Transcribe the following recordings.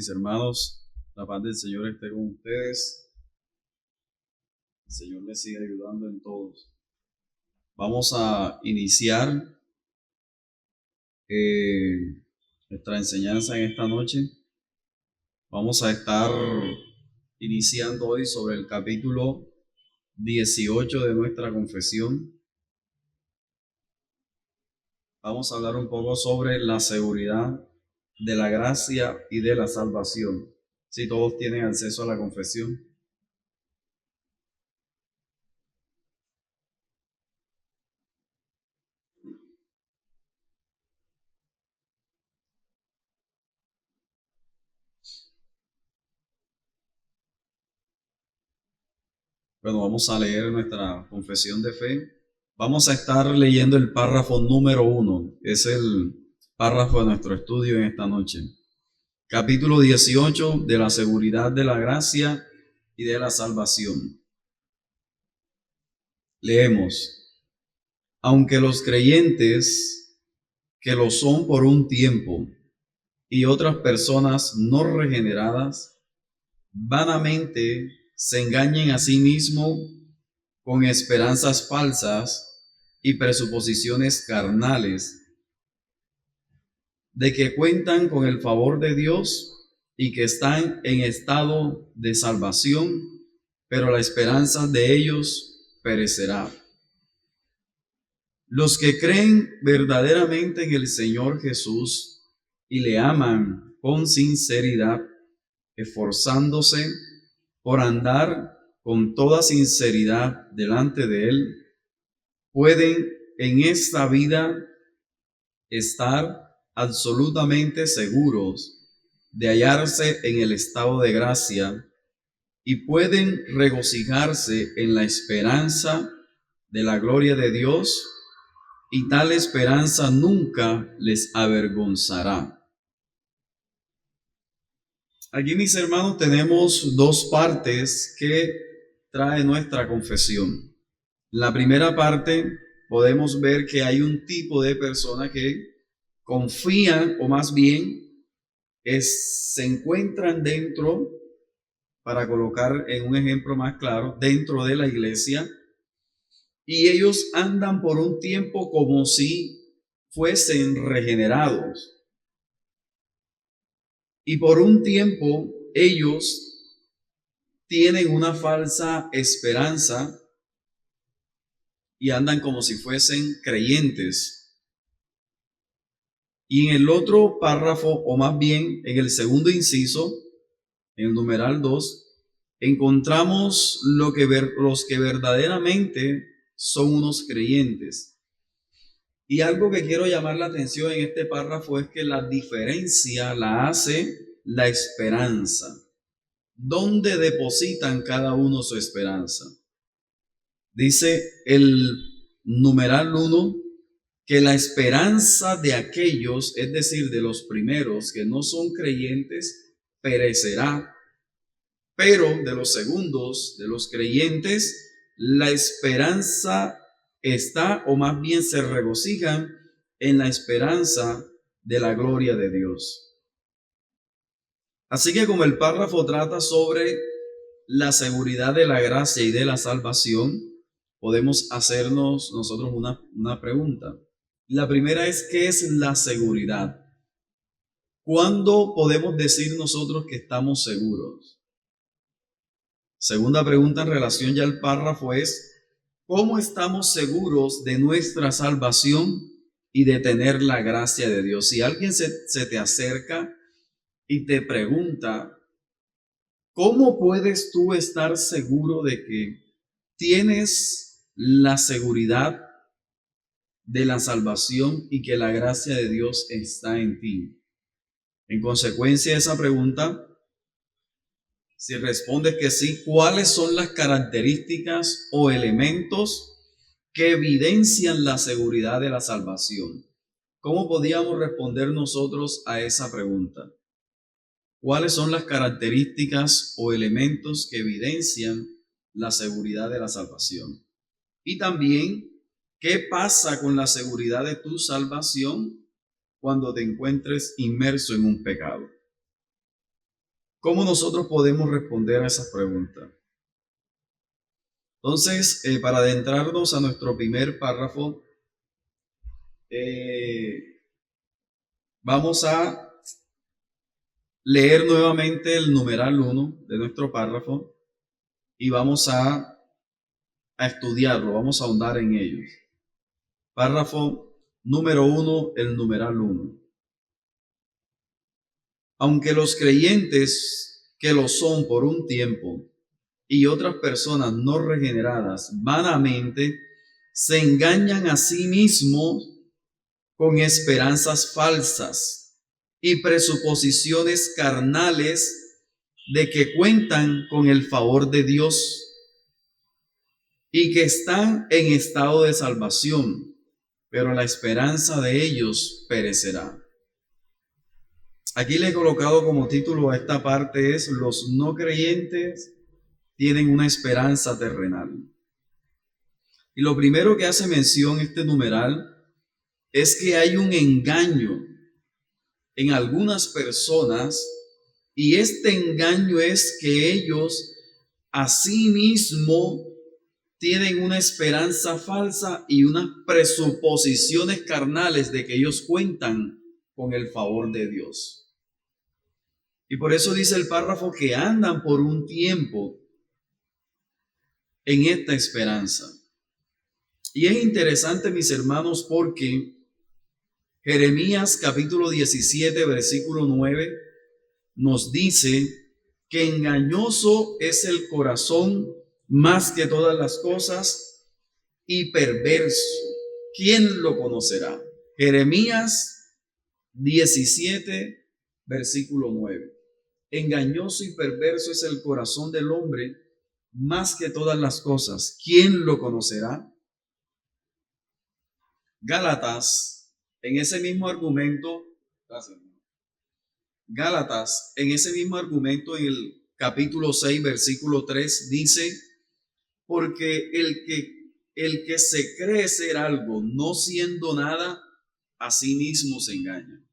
Mis hermanos, la paz del Señor esté con ustedes. El Señor les siga ayudando en todos. Vamos a iniciar nuestra enseñanza en esta noche. Vamos a estar iniciando hoy sobre el capítulo 18 de nuestra confesión. Vamos a hablar un poco sobre la seguridad de la gracia y de la salvación. Si todos tienen acceso a la confesión. Bueno, vamos a leer nuestra confesión de fe. Vamos a estar leyendo el párrafo número 1. Es el párrafo de nuestro estudio en esta noche. Capítulo 18 de la seguridad de la gracia y de la salvación. Leemos: aunque los creyentes que lo son por un tiempo y otras personas no regeneradas vanamente se engañen a sí mismos con esperanzas falsas y presuposiciones carnales, de que cuentan con el favor de Dios y que están en estado de salvación, pero la esperanza de ellos perecerá. Los que creen verdaderamente en el Señor Jesús y le aman con sinceridad, esforzándose por andar con toda sinceridad delante de Él, pueden en esta vida estar absolutamente seguros de hallarse en el estado de gracia y pueden regocijarse en la esperanza de la gloria de Dios, y tal esperanza nunca les avergonzará. Aquí, mis hermanos, tenemos dos partes que trae nuestra confesión. La primera parte podemos ver que hay un tipo de persona que confían, o más bien se encuentran dentro, para colocar en un ejemplo más claro, dentro de la iglesia, y ellos andan por un tiempo como si fuesen regenerados. Y por un tiempo ellos tienen una falsa esperanza y andan como si fuesen creyentes. Y en el otro párrafo, o más bien en el segundo inciso, en el numeral 2, encontramos los que verdaderamente son unos creyentes. Y algo que quiero llamar la atención en este párrafo es que la diferencia la hace la esperanza. ¿Dónde depositan cada uno su esperanza? Dice el numeral 1 que la esperanza de aquellos, es decir, de los primeros que no son creyentes, perecerá, pero de los segundos, de los creyentes, la esperanza está, o más bien se regocijan en la esperanza de la gloria de Dios. Así que como el párrafo trata sobre la seguridad de la gracia y de la salvación, podemos hacernos nosotros una pregunta. La primera es: ¿qué es la seguridad? ¿Cuándo podemos decir nosotros que estamos seguros? Segunda pregunta en relación ya al párrafo es: ¿cómo estamos seguros de nuestra salvación y de tener la gracia de Dios? Si alguien se te acerca y te pregunta, ¿cómo puedes tú estar seguro de que tienes la seguridad de la salvación y que la gracia de Dios está en ti? En consecuencia de esa pregunta, si respondes que sí, ¿cuáles son las características o elementos que evidencian la seguridad de la salvación? ¿Cómo podíamos responder nosotros a esa pregunta? ¿Cuáles son las características o elementos que evidencian la seguridad de la salvación? Y también, ¿qué pasa con la seguridad de tu salvación cuando te encuentres inmerso en un pecado? ¿Cómo nosotros podemos responder a esas preguntas? Entonces, para adentrarnos a nuestro primer párrafo, vamos a leer nuevamente el numeral 1 de nuestro párrafo y vamos a estudiarlo, vamos a ahondar en ellos. Párrafo número 1, el numeral 1. Aunque los creyentes que lo son por un tiempo y otras personas no regeneradas vanamente se engañan a sí mismos con esperanzas falsas y presuposiciones carnales de que cuentan con el favor de Dios y que están en estado de salvación, pero la esperanza de ellos perecerá. Aquí le he colocado como título a esta parte es: los no creyentes tienen una esperanza terrenal. Y lo primero que hace mención este numeral es que hay un engaño en algunas personas, y este engaño es que ellos a sí mismos tienen una esperanza falsa y unas presuposiciones carnales de que ellos cuentan con el favor de Dios. Y por eso dice el párrafo que andan por un tiempo en esta esperanza. Y es interesante, mis hermanos, porque Jeremías capítulo 17, versículo 9, nos dice que engañoso es el corazón más que todas las cosas y perverso. ¿Quién lo conocerá? Jeremías 17, versículo 9. Engañoso y perverso es el corazón del hombre más que todas las cosas. ¿Quién lo conocerá? Gálatas, en ese mismo argumento, Gálatas, en ese mismo argumento, en el capítulo 6, versículo 3, dice: porque el que se cree ser algo, no siendo nada, a sí mismo se engaña.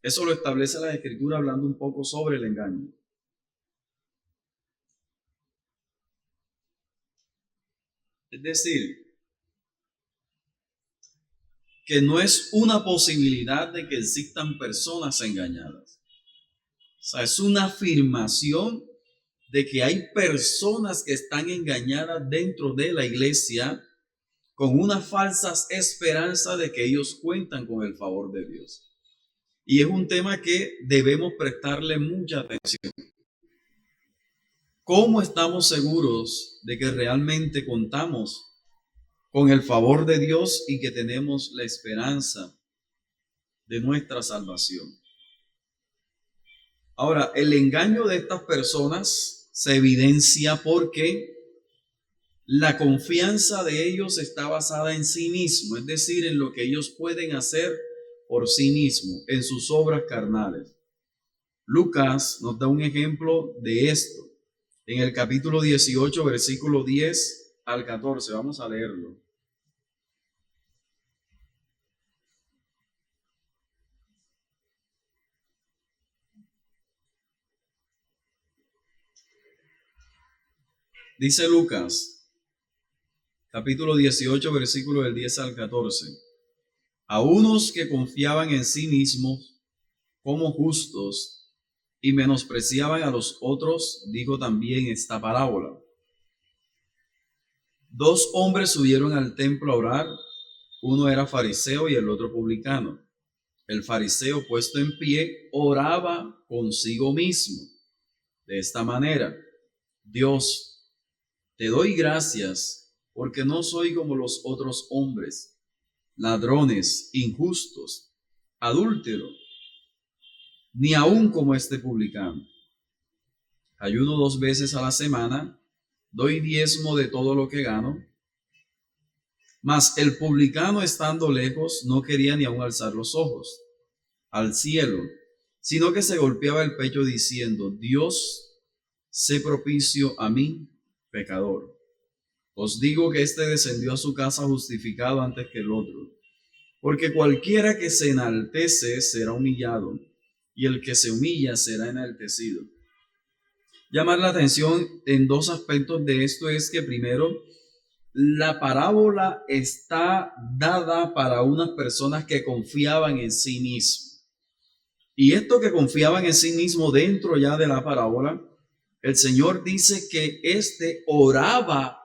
Eso lo establece la Escritura hablando un poco sobre el engaño. Es decir, que no es una posibilidad de que existan personas engañadas. O sea, es una afirmación de que hay personas que están engañadas dentro de la iglesia con una falsa esperanza de que ellos cuentan con el favor de Dios. Y es un tema que debemos prestarle mucha atención. ¿Cómo estamos seguros de que realmente contamos con el favor de Dios y que tenemos la esperanza de nuestra salvación? Ahora, el engaño de estas personas se evidencia porque la confianza de ellos está basada en sí mismo, es decir, en lo que ellos pueden hacer por sí mismos, en sus obras carnales. Lucas nos da un ejemplo de esto en el capítulo 18, versículo 10 al 14. Vamos a leerlo. Dice Lucas, capítulo 18, versículo del 10 al 14. A unos que confiaban en sí mismos como justos y menospreciaban a los otros, dijo también esta parábola. Dos hombres subieron al templo a orar, uno era fariseo y el otro publicano. El fariseo, puesto en pie, oraba consigo mismo de esta manera: Dios, te doy gracias porque no soy como los otros hombres, ladrones, injustos, adúlteros, ni aun como este publicano. Ayuno 2 veces a la semana, doy diezmo de todo lo que gano. Mas el publicano, estando lejos, no quería ni aun alzar los ojos al cielo, sino que se golpeaba el pecho diciendo: Dios, sé propicio a mí, pecador. Os digo que éste descendió a su casa justificado antes que el otro. Porque cualquiera que se enaltece será humillado, y el que se humilla será enaltecido. llamar la atención en dos aspectos de esto es que primero, la parábola está dada para unas personas que confiaban en sí mismos. Y esto que confiaban en sí mismo dentro ya de la parábola, el Señor dice que éste oraba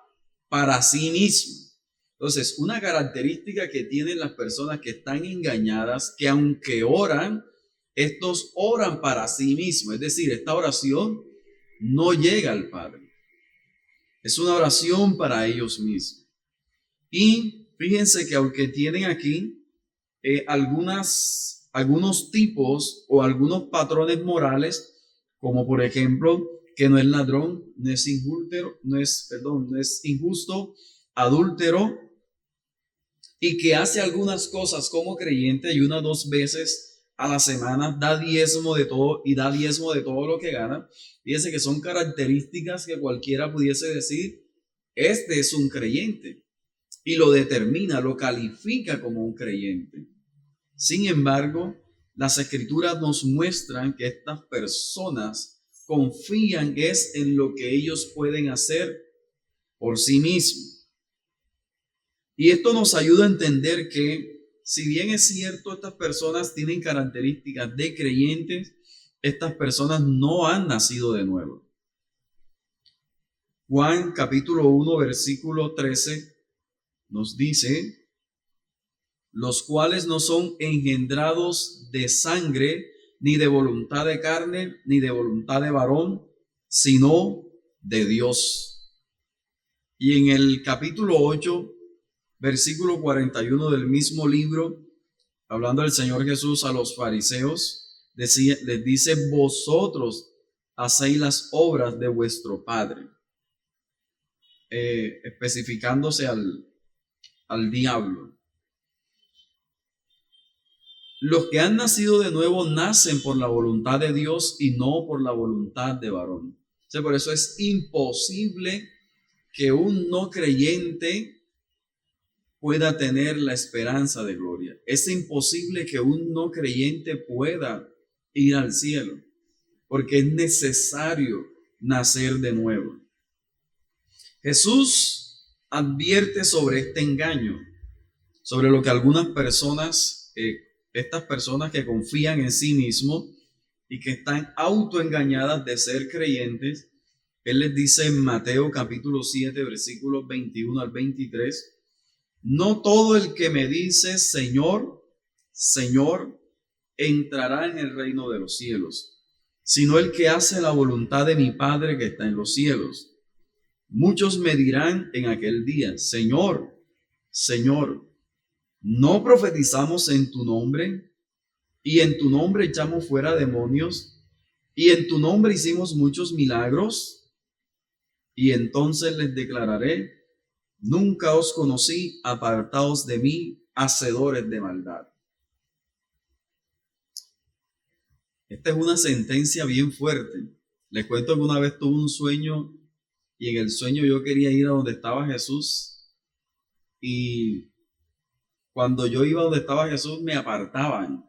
para sí mismo. Entonces, una característica que tienen las personas que están engañadas, que aunque oran, estos oran para sí mismos. Es decir, esta oración no llega al Padre. Es una oración para ellos mismos. Y fíjense que aunque tienen aquí algunos tipos o algunos patrones morales, como por ejemplo, que no es ladrón, no es injusto, no es injusto, adúltero, y que hace algunas cosas como creyente y una o dos veces a la semana da diezmo de todo y da diezmo de todo lo que gana. Fíjense que son características que cualquiera pudiese decir, este es un creyente, y lo determina, lo califica como un creyente. Sin embargo, las escrituras nos muestran que estas personas confían es en lo que ellos pueden hacer por sí mismos. Y esto nos ayuda a entender que, si bien es cierto, estas personas tienen características de creyentes, estas personas no han nacido de nuevo. Juan capítulo 1, versículo 13 nos dice, los cuales no son engendrados de sangre, ni de voluntad de carne, ni de voluntad de varón, sino de Dios. Y en el capítulo 8, versículo 41 del mismo libro, hablando el Señor Jesús a los fariseos, les dice, vosotros hacéis las obras de vuestro Padre, especificándose al diablo. Los que han nacido de nuevo nacen por la voluntad de Dios y no por la voluntad de varón. O sea, por eso es imposible que un no creyente pueda tener la esperanza de gloria. Es imposible que un no creyente pueda ir al cielo, porque es necesario nacer de nuevo. Jesús advierte sobre este engaño, sobre lo que algunas personas, estas personas que confían en sí mismos y que están autoengañadas de ser creyentes. Él les dice en Mateo capítulo 7, versículos 21 al 23, no todo el que me dice Señor, Señor, entrará en el reino de los cielos, sino el que hace la voluntad de mi Padre que está en los cielos. Muchos me dirán en aquel día, Señor, Señor, ¿no profetizamos en tu nombre? Y en tu nombre echamos fuera demonios, y en tu nombre hicimos muchos milagros. Y entonces les declararé, nunca os conocí, apartaos de mí, hacedores de maldad. Esta es una sentencia bien fuerte. Les cuento que una vez tuve un sueño y en el sueño yo quería ir a donde estaba Jesús, y cuando yo iba a donde estaba Jesús me apartaban.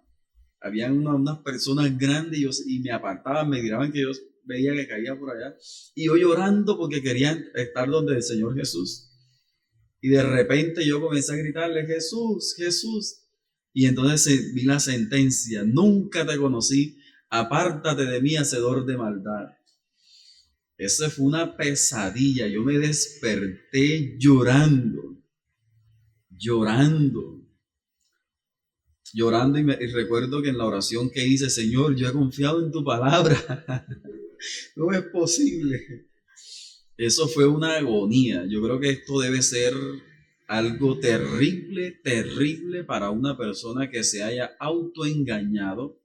Habían unas personas grandes y me apartaban, me tiraban, que yo veía que caía por allá. Y yo llorando porque quería estar donde el Señor Jesús. Y de repente yo comencé a gritarle, Jesús, Jesús. Y entonces vi la sentencia, nunca te conocí, apártate de mí, hacedor de maldad. Esa fue una pesadilla. Yo me desperté llorando, llorando. Llorando y recuerdo que en la oración que hice, Señor, yo he confiado en tu palabra. No es posible. Eso fue una agonía. Yo creo que esto debe ser algo terrible, terrible para una persona que se haya autoengañado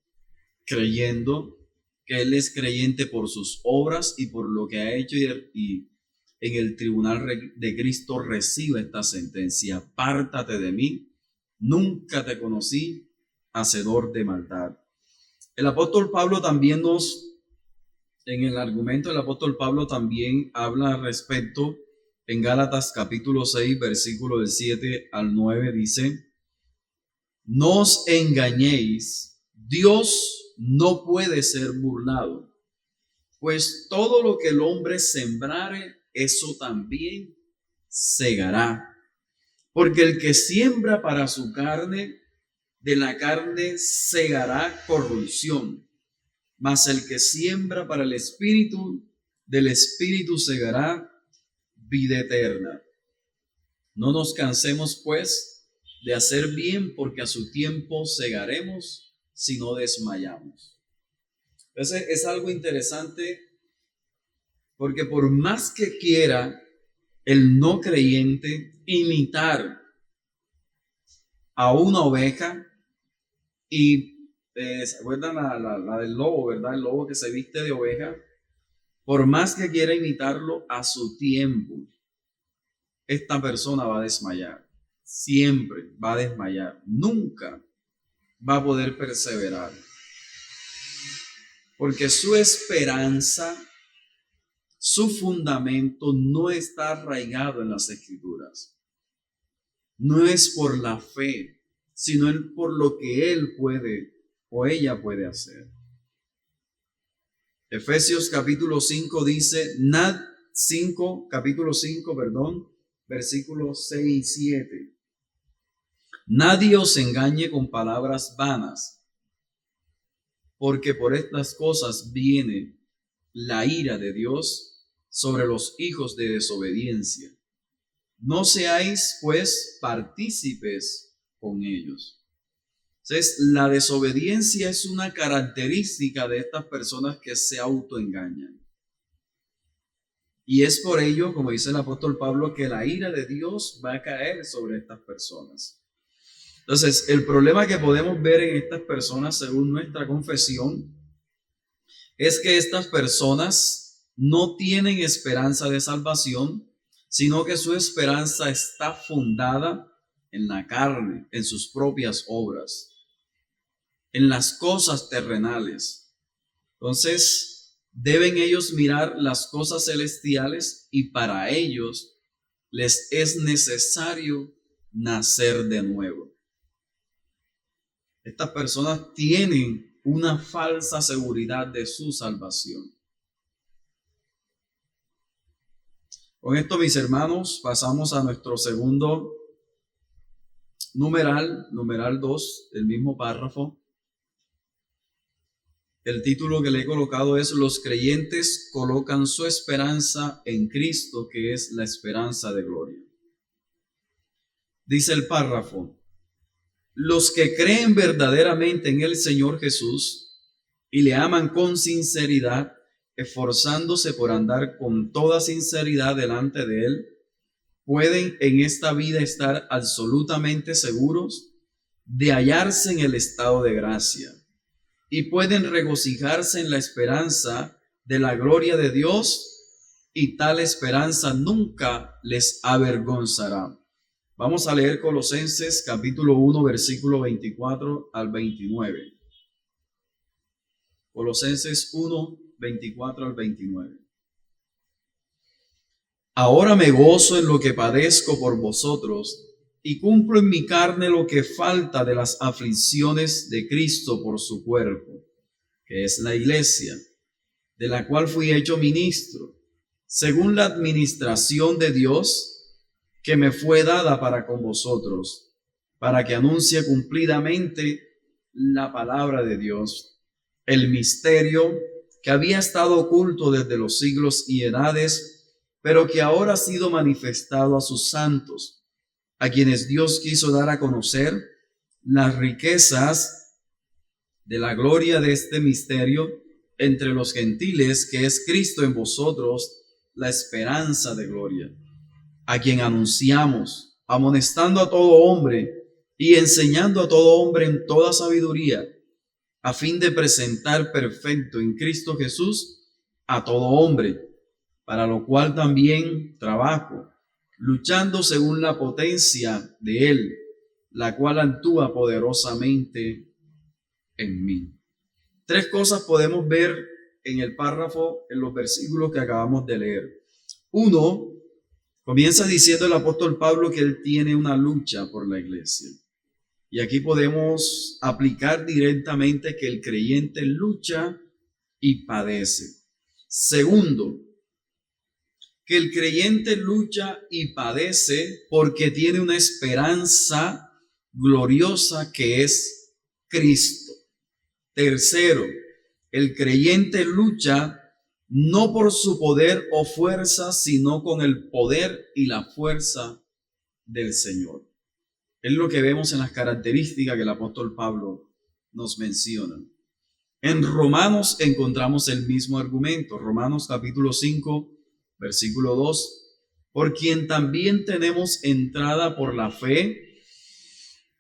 creyendo que él es creyente por sus obras y por lo que ha hecho, y en el tribunal de Cristo recibe esta sentencia: apártate de mí, nunca te conocí, hacedor de maldad. El apóstol Pablo también en el argumento del apóstol Pablo también habla al respecto. En Gálatas capítulo 6, versículo del 7 al 9 dice, no os engañéis, Dios no puede ser burlado, Pues todo lo que el hombre sembrare, eso también segará. Porque el que siembra para su carne, de la carne segará corrupción. Mas el que siembra para el espíritu, del espíritu segará vida eterna. No nos cansemos, pues, de hacer bien, porque a su tiempo segaremos si no desmayamos. Entonces es algo interesante, porque por más que quiera el no creyente imitar a una oveja, y ¿se acuerdan la del lobo, verdad? El lobo que se viste de oveja, por más que quiera imitarlo a su tiempo, esta persona va a desmayar. Siempre va a desmayar. Nunca va a poder perseverar. Porque su esperanza, su fundamento no está arraigado en las Escrituras. No es por la fe, sino por lo que él puede o ella puede hacer. Efesios capítulo 5 dice, capítulo 5, versículos 6 y 7. Nadie os engañe con palabras vanas, porque por estas cosas viene la ira de Dios sobre los hijos de desobediencia. No seáis, pues, partícipes con ellos. Entonces, la desobediencia es una característica de estas personas que se autoengañan. Y es por ello, como dice el apóstol Pablo, que la ira de Dios va a caer sobre estas personas. Entonces, el problema que podemos ver en estas personas, según nuestra confesión, es que estas personas no tienen esperanza de salvación, sino que su esperanza está fundada en la carne, en sus propias obras, en las cosas terrenales. Entonces, deben ellos mirar las cosas celestiales y para ellos les es necesario nacer de nuevo. Estas personas tienen una falsa seguridad de su salvación. Con esto, mis hermanos, pasamos a nuestro segundo numeral 2, del mismo párrafo. El título que le he colocado es: Los creyentes colocan su esperanza en Cristo, que es la esperanza de gloria. Dice el párrafo: los que creen verdaderamente en el Señor Jesús y le aman con sinceridad, esforzándose por andar con toda sinceridad delante de Él, pueden en esta vida estar absolutamente seguros de hallarse en el estado de gracia y pueden regocijarse en la esperanza de la gloria de Dios, y tal esperanza nunca les avergonzará. Vamos a leer Colosenses capítulo 1, versículo 24 al 29. Colosenses 1, 24 al 29. Ahora me gozo en lo que padezco por vosotros y cumplo en mi carne lo que falta de las aflicciones de Cristo por su cuerpo, que es la iglesia, de la cual fui hecho ministro, según la administración de Dios que me fue dada para con vosotros, para que anuncie cumplidamente la palabra de Dios, el misterio que había estado oculto desde los siglos y edades, pero que ahora ha sido manifestado a sus santos, a quienes Dios quiso dar a conocer las riquezas de la gloria de este misterio entre los gentiles, que es Cristo en vosotros, la esperanza de gloria, a quien anunciamos, amonestando a todo hombre y enseñando a todo hombre en toda sabiduría, a fin de presentar perfecto en Cristo Jesús a todo hombre, para lo cual también trabajo, luchando según la potencia de Él, la cual actúa poderosamente en mí. Tres cosas podemos ver en el párrafo, en los versículos que acabamos de leer. Uno, comienza diciendo el apóstol Pablo que él tiene una lucha por la iglesia. Y aquí podemos aplicar directamente que el creyente lucha y padece. Segundo, que el creyente lucha y padece porque tiene una esperanza gloriosa que es Cristo. Tercero, el creyente lucha no por su poder o fuerza, sino con el poder y la fuerza del Señor. Es lo que vemos en las características que el apóstol Pablo nos menciona. En Romanos encontramos el mismo argumento. Romanos capítulo 5, versículo 2. Por quien también tenemos entrada por la fe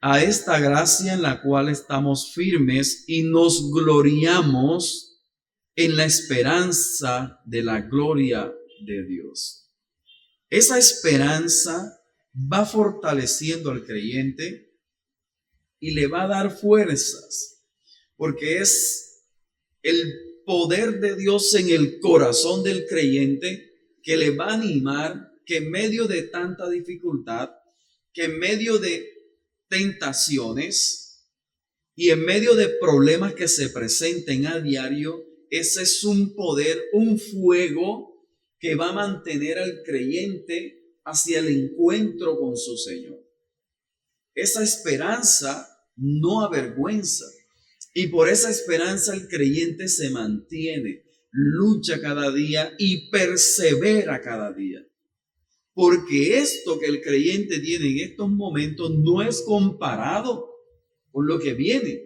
a esta gracia en la cual estamos firmes y nos gloriamos en la esperanza de la gloria de Dios. Esa esperanza va fortaleciendo al creyente y le va a dar fuerzas, porque es el poder de Dios en el corazón del creyente que le va a animar que en medio de tanta dificultad, que en medio de tentaciones y en medio de problemas que se presenten a diario, ese es un poder, un fuego que va a mantener al creyente hacia el encuentro con su Señor. Esa esperanza no avergüenza. Y por esa esperanza el creyente se mantiene, lucha cada día y persevera cada día. Porque esto que el creyente tiene en estos momentos no es comparado con lo que viene.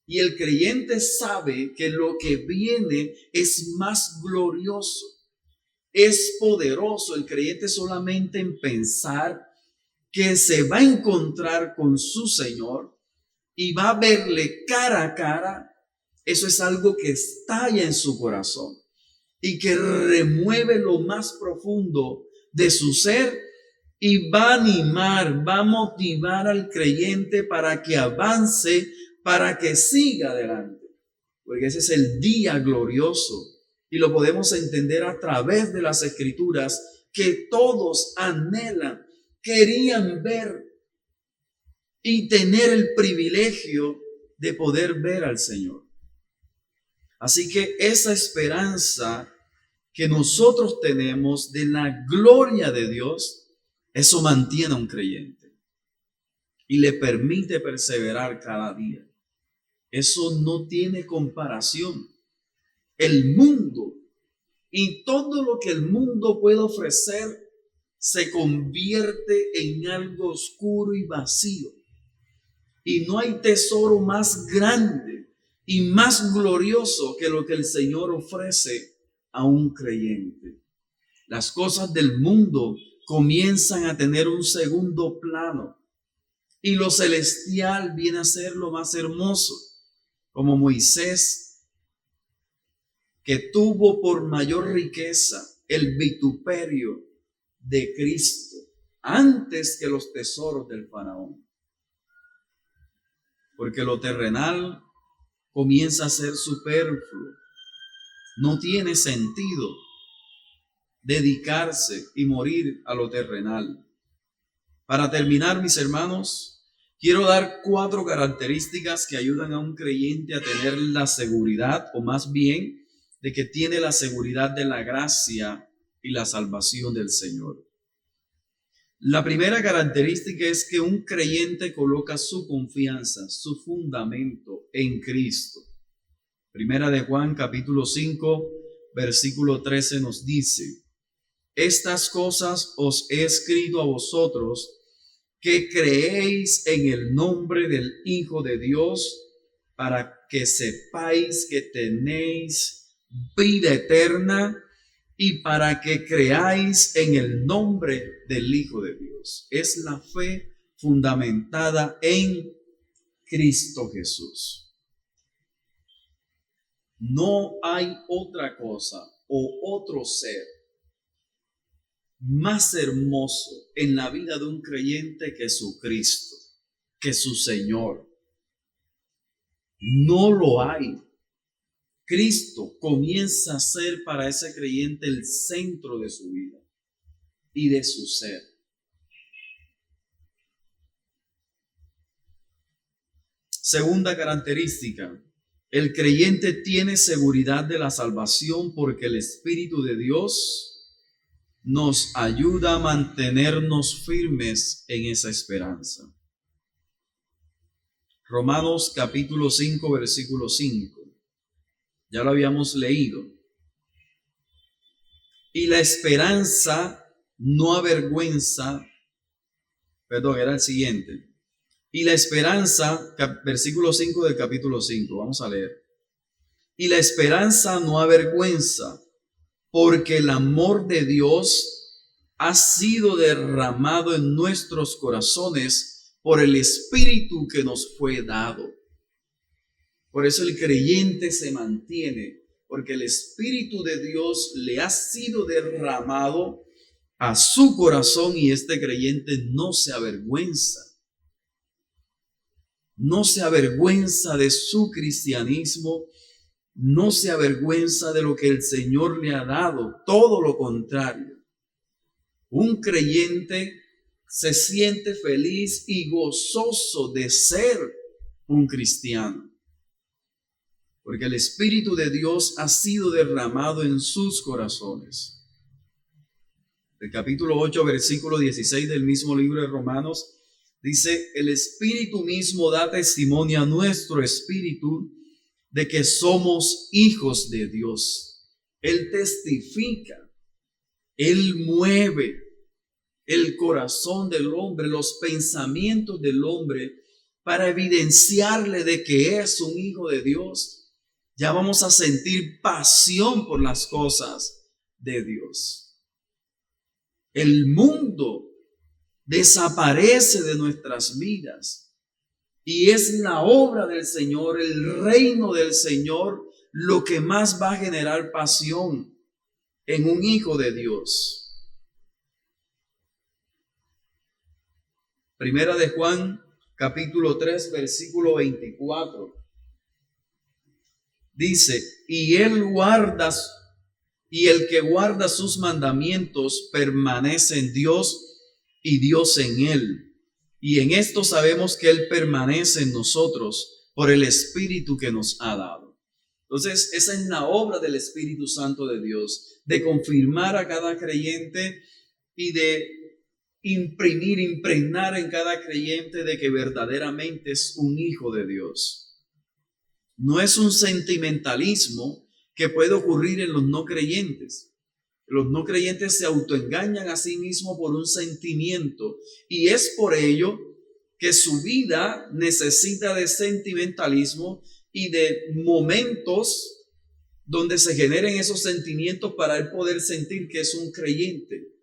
Y el creyente sabe que lo que viene es más glorioso, es poderoso. El creyente solamente en pensar que se va a encontrar con su Señor y va a verle cara a cara, eso es algo que estalla en su corazón y que remueve lo más profundo de su ser y va a animar, va a motivar al creyente para que avance, para que siga adelante. Porque ese es el día glorioso y lo podemos entender a través de las escrituras que todos anhelan, querían ver y tener el privilegio de poder ver al Señor. Así que esa esperanza que nosotros tenemos de la gloria de Dios, eso mantiene a un creyente y le permite perseverar cada día. Eso no tiene comparación. El mundo y todo lo que el mundo puede ofrecer se convierte en algo oscuro y vacío. Y no hay tesoro más grande y más glorioso que lo que el Señor ofrece a un creyente. Las cosas del mundo comienzan a tener un segundo plano y lo celestial viene a ser lo más hermoso, como Moisés, que tuvo por mayor riqueza el vituperio de Cristo antes que los tesoros del faraón. Porque lo terrenal comienza a ser superfluo. No tiene sentido dedicarse y morir a lo terrenal. Para terminar, mis hermanos, quiero dar 4 características que ayudan a un creyente a tener la seguridad, o más bien, de que tiene la seguridad de la gracia y la salvación del Señor. La primera característica es que un creyente coloca su confianza, su fundamento en Cristo. Primera de Juan, capítulo 5, versículo 13 nos dice: estas cosas os he escrito a vosotros que creéis en el nombre del Hijo de Dios, para que sepáis que tenéis vida eterna y para que creáis en el nombre del Hijo de Dios. Es la fe fundamentada en Cristo Jesús. No hay otra cosa o otro ser más hermoso en la vida de un creyente que su Cristo, que su Señor. No lo hay. Cristo comienza a ser para ese creyente el centro de su vida y de su ser. Segunda característica, El creyente tiene seguridad de la salvación porque el Espíritu de Dios nos ayuda a mantenernos firmes en esa esperanza. Romanos capítulo 5, versículo 5. Ya lo habíamos leído. Y la esperanza no avergüenza, perdón, era el siguiente. Y la esperanza, versículo 5 del capítulo 5, vamos a leer. Y la esperanza no avergüenza, porque el amor de Dios ha sido derramado en nuestros corazones por el Espíritu que nos fue dado. Por eso el creyente se mantiene, porque el Espíritu de Dios le ha sido derramado a su corazón y este creyente no se avergüenza. No se avergüenza de su cristianismo, no se avergüenza de lo que el Señor le ha dado, todo lo contrario. Un creyente se siente feliz y gozoso de ser un cristiano, porque el Espíritu de Dios ha sido derramado en sus corazones. El capítulo 8, versículo 16 del mismo libro de Romanos dice: el Espíritu mismo da testimonio a nuestro espíritu de que somos hijos de Dios. Él testifica, Él mueve el corazón del hombre, los pensamientos del hombre, para evidenciarle de que es un hijo de Dios. Ya vamos a sentir pasión por las cosas de Dios. El mundo desaparece de nuestras vidas y es la obra del Señor, el reino del Señor, lo que más va a generar pasión en un hijo de Dios. Primera de Juan, capítulo 3, versículo 24. Dice: y el que guarda sus mandamientos permanece en Dios y Dios en él. Y en esto sabemos que Él permanece en nosotros por el Espíritu que nos ha dado. Entonces, esa es la obra del Espíritu Santo de Dios, de confirmar a cada creyente y de impregnar en cada creyente de que verdaderamente es un hijo de Dios. No es un sentimentalismo que puede ocurrir en los no creyentes. Los no creyentes se autoengañan a sí mismos por un sentimiento y es por ello que su vida necesita de sentimentalismo y de momentos donde se generen esos sentimientos para él poder sentir que es un creyente.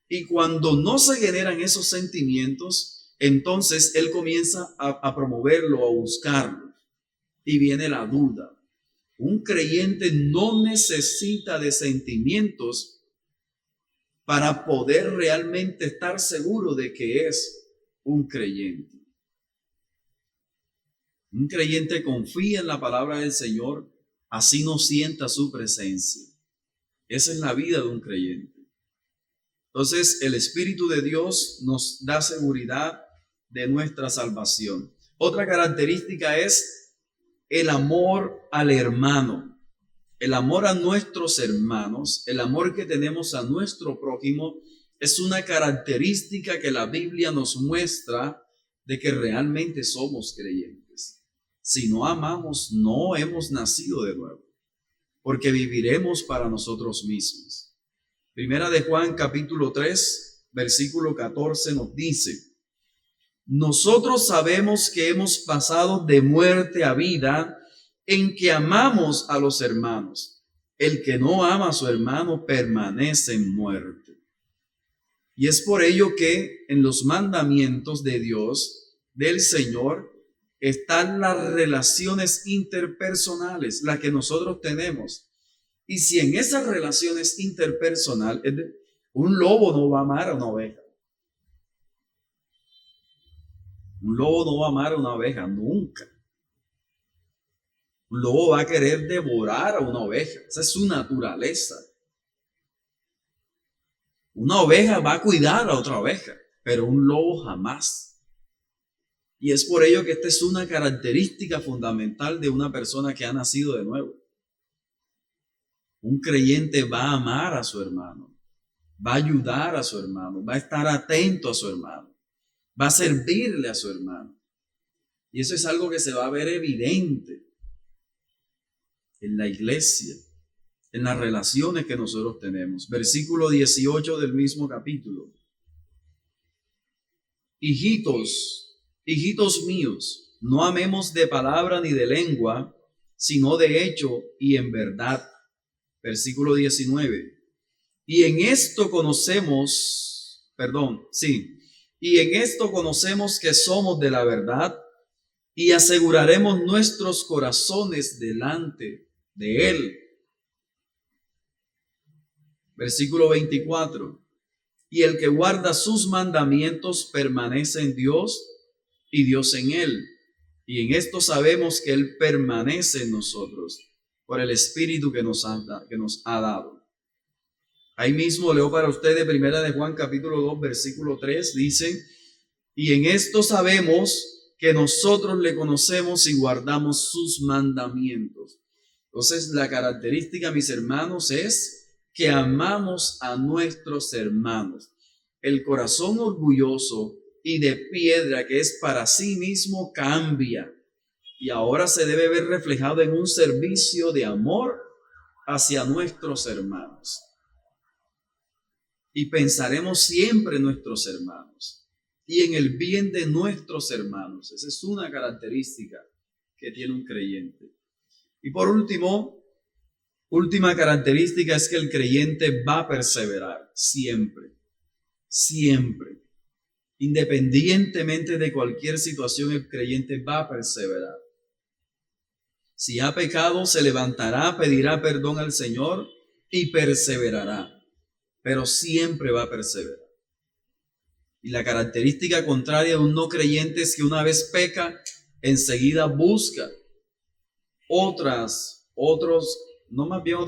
Y cuando no se generan esos sentimientos, entonces él comienza a promoverlo, a buscarlo y viene la duda. Un creyente no necesita de sentimientos para poder realmente estar seguro de que es un creyente. Un creyente confía en la palabra del Señor, así no sienta su presencia. Esa es la vida de un creyente. Entonces, el Espíritu de Dios nos da seguridad de nuestra salvación. Otra característica es el amor al hermano. El amor a nuestros hermanos, el amor que tenemos a nuestro prójimo, es una característica que la Biblia nos muestra de que realmente somos creyentes. Si no amamos, no hemos nacido de nuevo, porque viviremos para nosotros mismos. Primera de Juan, capítulo 3, versículo 14 nos dice: nosotros sabemos que hemos pasado de muerte a vida en que amamos a los hermanos. El que no ama a su hermano permanece en muerte. Y es por ello que en los mandamientos de Dios, del Señor, están las relaciones interpersonales, las que nosotros tenemos. Y si en esas relaciones interpersonales, un lobo no va a amar a una oveja. Un lobo no va a amar a una oveja nunca. Un lobo va a querer devorar a una oveja. Esa es su naturaleza. Una oveja va a cuidar a otra oveja, pero un lobo jamás. Y es por ello que esta es una característica fundamental de una persona que ha nacido de nuevo. Un creyente va a amar a su hermano, va a ayudar a su hermano, va a estar atento a su hermano, va a servirle a su hermano. Y eso es algo que se va a ver evidente en la iglesia, en las relaciones que nosotros tenemos. Versículo 18 del mismo capítulo. Hijitos míos, no amemos de palabra ni de lengua, sino de hecho y en verdad. Versículo 19. Y en esto conocemos que somos de la verdad y aseguraremos nuestros corazones delante de Él. Versículo 24. Y el que guarda sus mandamientos permanece en Dios y Dios en él. Y en esto sabemos que Él permanece en nosotros por el Espíritu que nos ha dado. Ahí mismo leo para ustedes Primera de Juan capítulo 2 versículo 3, dice: y en esto sabemos que nosotros le conocemos y guardamos sus mandamientos. Entonces la característica, mis hermanos, es que amamos a nuestros hermanos. El corazón orgulloso y de piedra que es para sí mismo cambia y ahora se debe ver reflejado en un servicio de amor hacia nuestros hermanos. Y pensaremos siempre en nuestros hermanos y en el bien de nuestros hermanos. Esa es una característica que tiene un creyente. Y por última característica es que el creyente va a perseverar siempre. Siempre. Independientemente de cualquier situación, el creyente va a perseverar. Si ha pecado, se levantará, pedirá perdón al Señor y perseverará. Pero siempre va a perseverar. Y la característica contraria de un no creyente es que una vez peca, enseguida busca otro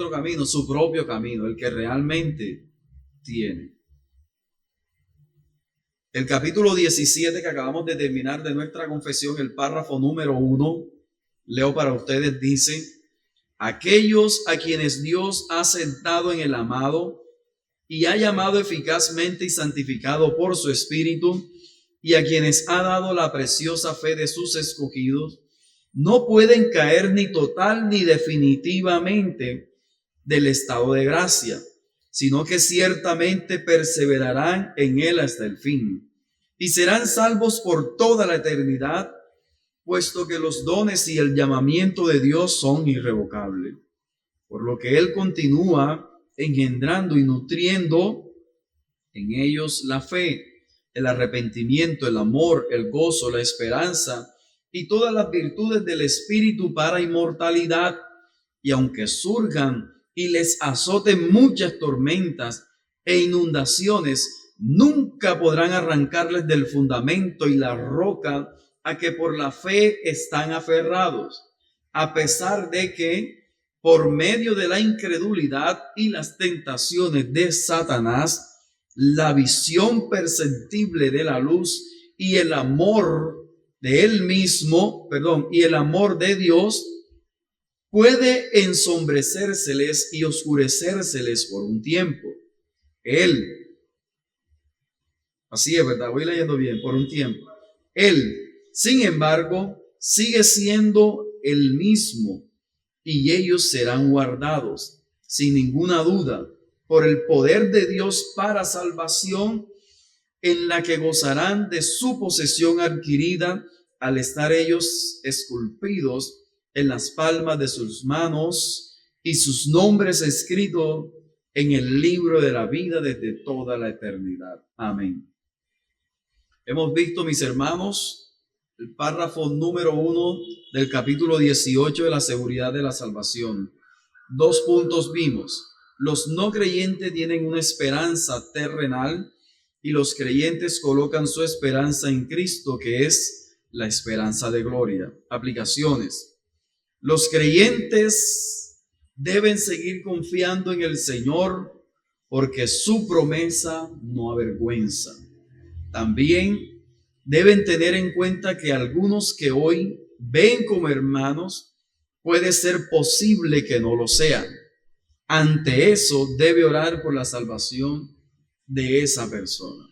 camino, su propio camino, el que realmente tiene. El capítulo 17 que acabamos de terminar de nuestra confesión, el párrafo número 1, leo para ustedes, dice: aquellos a quienes Dios ha sentado en el amado y ha llamado eficazmente y santificado por su Espíritu, y a quienes ha dado la preciosa fe de sus escogidos, no pueden caer ni total ni definitivamente del estado de gracia, sino que ciertamente perseverarán en él hasta el fin, y serán salvos por toda la eternidad, puesto que los dones y el llamamiento de Dios son irrevocables, por lo que Él continúa engendrando y nutriendo en ellos la fe, el arrepentimiento, el amor, el gozo, la esperanza y todas las virtudes del Espíritu para inmortalidad. Y aunque surjan y les azoten muchas tormentas e inundaciones, nunca podrán arrancarles del fundamento y la roca a que por la fe están aferrados, a pesar de que por medio de la incredulidad y las tentaciones de Satanás, la visión perceptible de la luz y el amor de él mismo, y el amor de Dios puede ensombrecérseles y oscurecérseles por un tiempo. Así es, ¿verdad? Voy leyendo bien, por un tiempo. Él, sin embargo, sigue siendo el mismo y ellos serán guardados, sin ninguna duda, por el poder de Dios para salvación, en la que gozarán de su posesión adquirida al estar ellos esculpidos en las palmas de sus manos y sus nombres escritos en el libro de la vida desde toda la eternidad. Amén. Hemos visto, mis hermanos, el párrafo número 1 del capítulo 18 de la seguridad de la salvación. 2 puntos vimos. Los no creyentes tienen una esperanza terrenal y los creyentes colocan su esperanza en Cristo, que es la esperanza de gloria. Aplicaciones. Los creyentes deben seguir confiando en el Señor porque su promesa no avergüenza. También deben tener en cuenta que algunos que hoy ven como hermanos, puede ser posible que no lo sean. Ante eso, debe orar por la salvación de esa persona.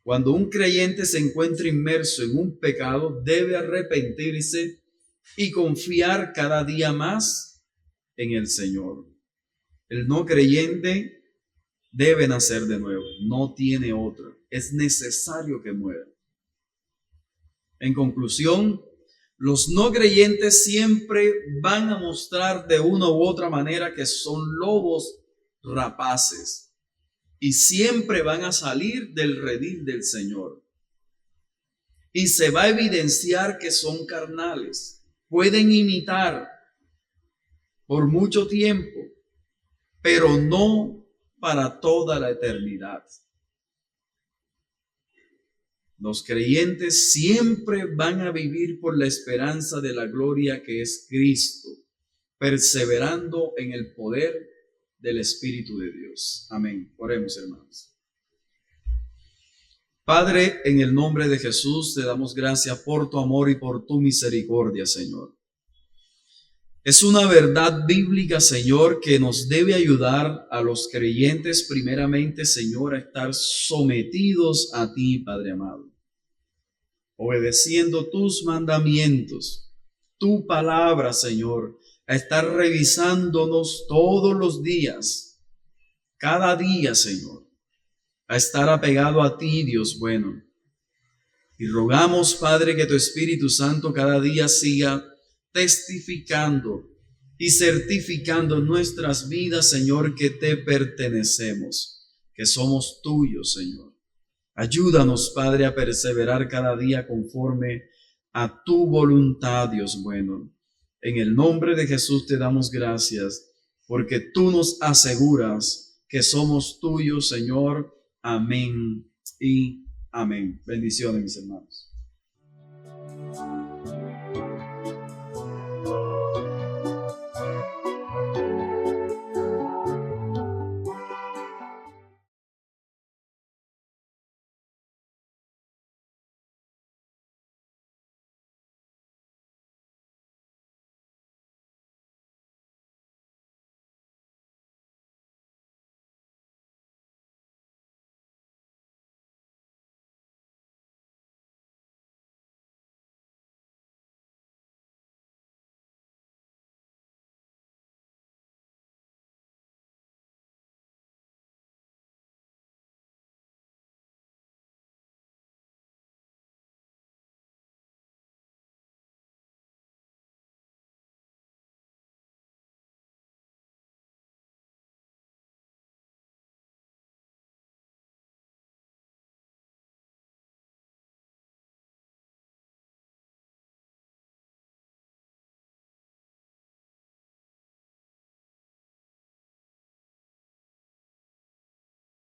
Cuando un creyente se encuentra inmerso en un pecado, debe arrepentirse y confiar cada día más en el Señor. El no creyente debe nacer de nuevo, no tiene otra. Es necesario que muera. En conclusión, los no creyentes siempre van a mostrar de una u otra manera que son lobos rapaces y siempre van a salir del redil del Señor. Y se va a evidenciar que son carnales. Pueden imitar por mucho tiempo, pero no para toda la eternidad. Los creyentes siempre van a vivir por la esperanza de la gloria que es Cristo, perseverando en el poder del Espíritu de Dios. Amén. Oremos, hermanos. Padre, en el nombre de Jesús, te damos gracias por tu amor y por tu misericordia, Señor. Es una verdad bíblica, Señor, que nos debe ayudar a los creyentes primeramente, Señor, a estar sometidos a ti, Padre amado, obedeciendo tus mandamientos, tu palabra, Señor, a estar revisándonos todos los días, cada día, Señor, a estar apegado a ti, Dios bueno. Y rogamos, Padre, que tu Espíritu Santo cada día siga testificando y certificando nuestras vidas, Señor, que te pertenecemos, que somos tuyos, Señor. Ayúdanos, Padre, a perseverar cada día conforme a tu voluntad, Dios bueno. En el nombre de Jesús te damos gracias, porque tú nos aseguras que somos tuyos, Señor. Amén y amén. Bendiciones, mis hermanos.